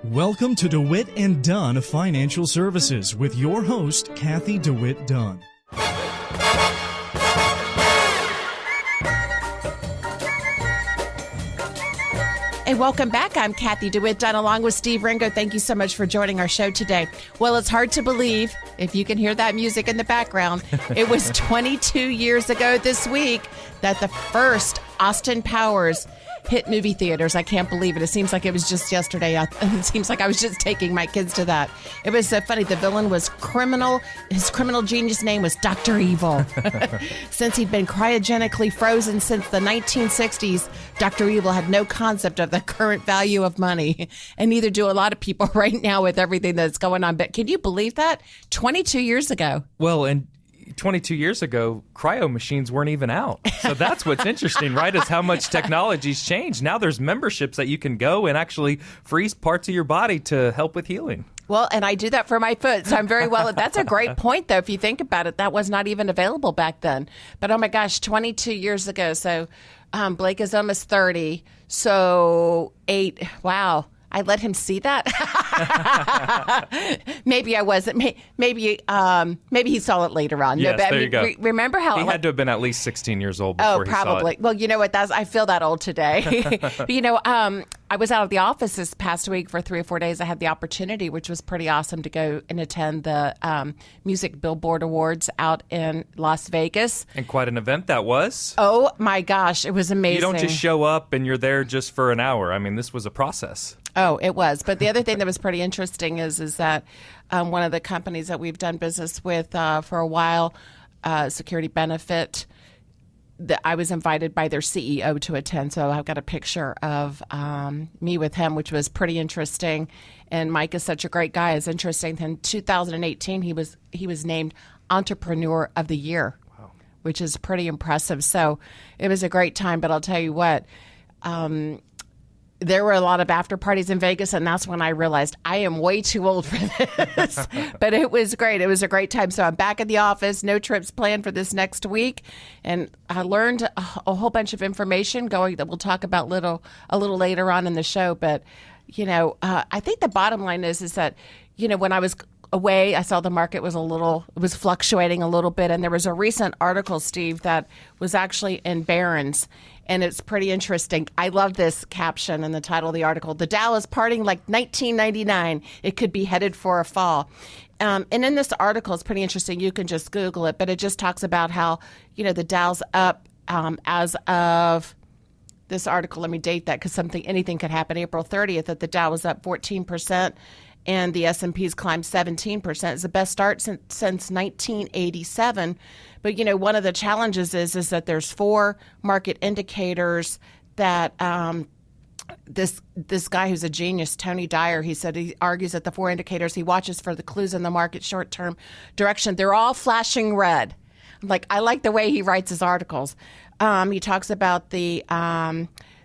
Welcome to DeWitt Dunn Financial Services with your host, Cathy DeWitt Dunn. Hey, welcome back. I'm Cathy DeWitt Dunn along with Steve Ringo. Thank you so much for joining our show today. Well, it's hard to believe, if you can hear that music in the background, it was 22 years ago this week that the first Austin Powers hit movie theaters. I can't believe it. It seems like it was just yesterday. It seems like I was just taking my kids to that. It was so funny. The villain was criminal. His criminal genius name was Dr. Evil. Since he'd been cryogenically frozen since the 1960s, Dr. Evil had no concept of the current value of money. And neither do a lot of people right now with everything that's going on. But can you believe that? 22 years ago. Well, and 22 years ago, cryo machines weren't even out. So that's what's interesting, right, is how much technology's changed. Now there's memberships that you can go and actually freeze parts of your body to help with healing. Well, and I do that for my foot, so I'm very well. That's a great point, though, if you think about it. That was not even available back then. But, oh, my gosh, 22 years ago. So Blake is almost 30. So 8. Wow. I let him see that. Maybe I wasn't. Maybe he saw it later on. Yes, there you go. Remember how he had to have been at least 16 years old before he probably. saw it. Well, you know what? I feel that old today. I was out of the office this past week for 3 or 4 days. I had the opportunity, which was pretty awesome, to go and attend the Music Billboard Awards out in Las Vegas. And quite an event that was. Oh, my gosh. It was amazing. You don't just show up and you're there just for an hour. I mean, this was a process. Oh, it was. But the other thing that was pretty interesting is that one of the companies that we've done business with for a while, Security Benefit, I was invited by their CEO to attend. So I've got a picture of me with him, which was pretty interesting. And Mike is such a great guy. It's interesting. In 2018, he was named Entrepreneur of the Year, wow, which is pretty impressive. So it was a great time. But I'll tell you what, there were a lot of after parties in Vegas, and that's when I realized I am way too old for this. But it was great. It was a great time. So I'm back at the office, no trips planned for this next week. And I learned a whole bunch of information that we'll talk about a little later on in the show. But, I think the bottom line is that, when I was away, I saw the market was fluctuating a little bit. And there was a recent article, Steve, that was actually in Barron's. And it's pretty interesting. I love this caption and the title of the article. The Dow is parting like 1999. It could be headed for a fall. And in this article, it's pretty interesting. You can just Google it, but it just talks about how, the Dow's up as of this article. Let me date that because anything could happen. April 30th, that the Dow was up 14%. And the S&P's climbed 17%. It's the best start since 1987. But, one of the challenges is that there's 4 market indicators that this guy who's a genius, Tony Dyer, he argues that the 4 indicators he watches for the clues in the market short-term direction, they're all flashing red. I like the way he writes his articles. He talks about the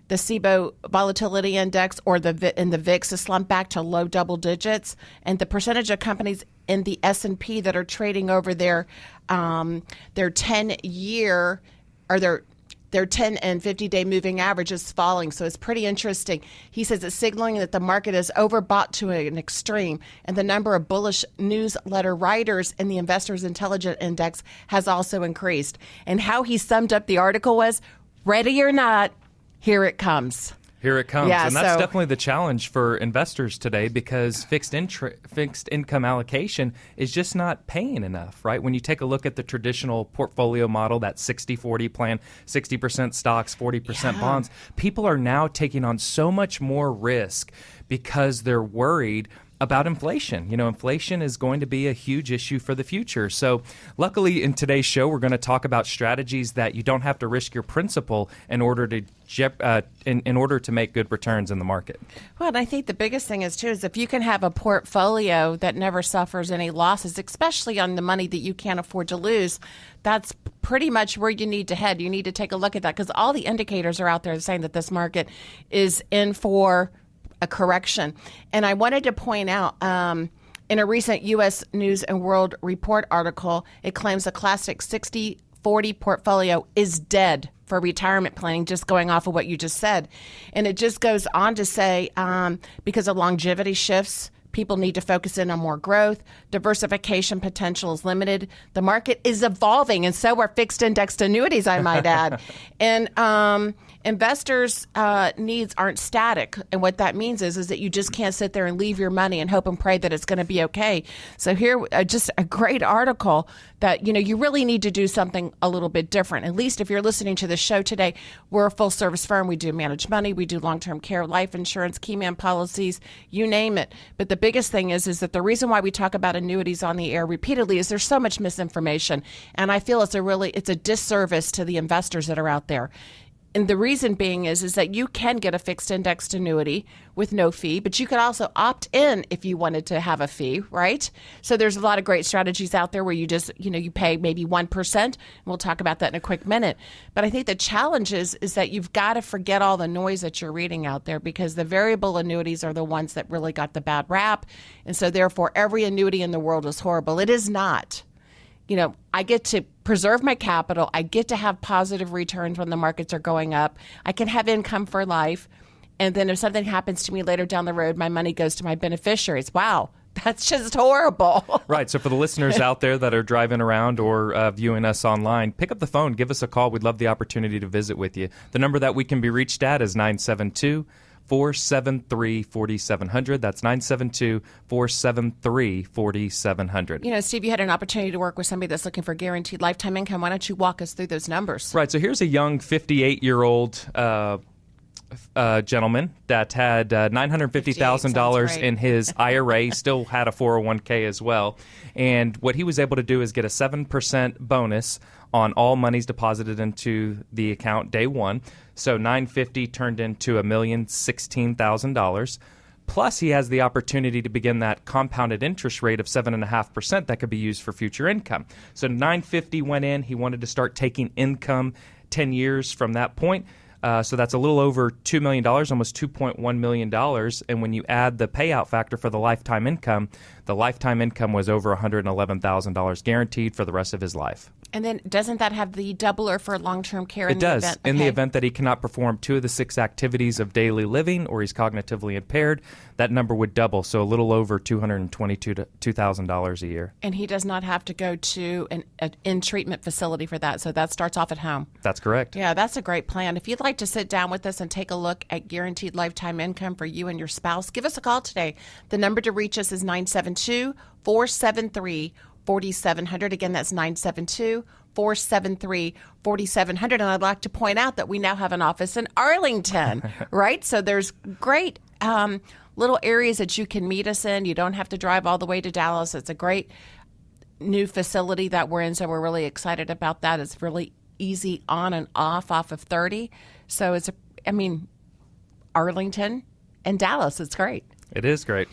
SIBO volatility index or the VIX has slumped back to low double digits, and the percentage of companies in the S&P that are trading over their 10-year or their 10 and 50-day moving average is falling. So it's pretty interesting. He says it's signaling that the market is overbought to an extreme, and the number of bullish newsletter writers in the Investors Intelligence Index has also increased. And how he summed up the article was, ready or not, here it comes. Here it comes. Yeah, and that's definitely the challenge for investors today because fixed income allocation is just not paying enough, right? When you take a look at the traditional portfolio model, that 60-40 plan, 60% stocks, 40% bonds, people are now taking on so much more risk because they're worried about inflation. Inflation is going to be a huge issue for the future. So luckily in today's show, we're going to talk about strategies that you don't have to risk your principal in order to make good returns in the market. Well, and I think the biggest thing is if you can have a portfolio that never suffers any losses, especially on the money that you can't afford to lose, that's pretty much where you need to head. You need to take a look at that because all the indicators are out there saying that this market is in for a correction. And I wanted to point out, in a recent U.S. News and World Report article, it claims a classic 60-40 portfolio is dead. for retirement planning, just going off of what you just said. And it just goes on to say, because of longevity shifts, people need to focus in on more growth. Diversification potential is limited. The market is evolving, and so are fixed indexed annuities, I might add. And investors' needs aren't static. And what that means is that you just can't sit there and leave your money and hope and pray that it's going to be okay. So here, just a great article that, you really need to do something a little bit different. At least if you're listening to the show today, we're a full service firm. We do managed money. We do long-term care, life insurance, key man policies, you name it. But the biggest thing is that the reason why we talk about annuities on the air repeatedly is there's so much misinformation. And I feel it's a disservice to the investors that are out there. And the reason being is that you can get a fixed indexed annuity with no fee, but you could also opt in if you wanted to have a fee, right? So there's a lot of great strategies out there where you just, you pay maybe 1%. And we'll talk about that in a quick minute. But I think the challenge is that you've got to forget all the noise that you're reading out there, because the variable annuities are the ones that really got the bad rap. And so therefore, every annuity in the world is horrible. It is not. I get to preserve my capital. I get to have positive returns when the markets are going up. I can have income for life. And then if something happens to me later down the road, my money goes to my beneficiaries. Wow, that's just horrible. Right. So for the listeners out there that are driving around or viewing us online, pick up the phone, give us a call. We'd love the opportunity to visit with you. The number that we can be reached at is 972-473-4700. That's 972-473-4700. Steve, you had an opportunity to work with somebody that's looking for guaranteed lifetime income. Why don't you walk us through those numbers? Right. So here's a young 58-year-old gentleman that had $950,000 in his IRA, still had a 401k as well. And what he was able to do is get a 7% bonus on all monies deposited into the account day one. So $950 turned into $1,016,000. Plus, he has the opportunity to begin that compounded interest rate of 7.5% that could be used for future income. So $950 went in. He wanted to start taking income 10 years from that point. So that's a little over $2 million, almost $2.1 million. And when you add the payout factor for the lifetime income was over $111,000 guaranteed for the rest of his life. And then doesn't that have the doubler for long-term care in It the does. event? In the event that he cannot perform 2 of the 6 activities of daily living or he's cognitively impaired, that number would double, so a little over $222,000 a year. And he does not have to go to an in-treatment facility for that, so that starts off at home. That's correct. Yeah, that's a great plan. If you'd like to sit down with us and take a look at guaranteed lifetime income for you and your spouse, give us a call today. The number to reach us is 972-473-4700. Again, that's 972-473-4700. And I'd like to point out that we now have an office in Arlington, right? So there's great little areas that you can meet us in. You don't have to drive all the way to Dallas. It's a great new facility that we're in, so we're really excited about that. It's really easy on and off of 30. So Arlington and Dallas, it's great. It is great.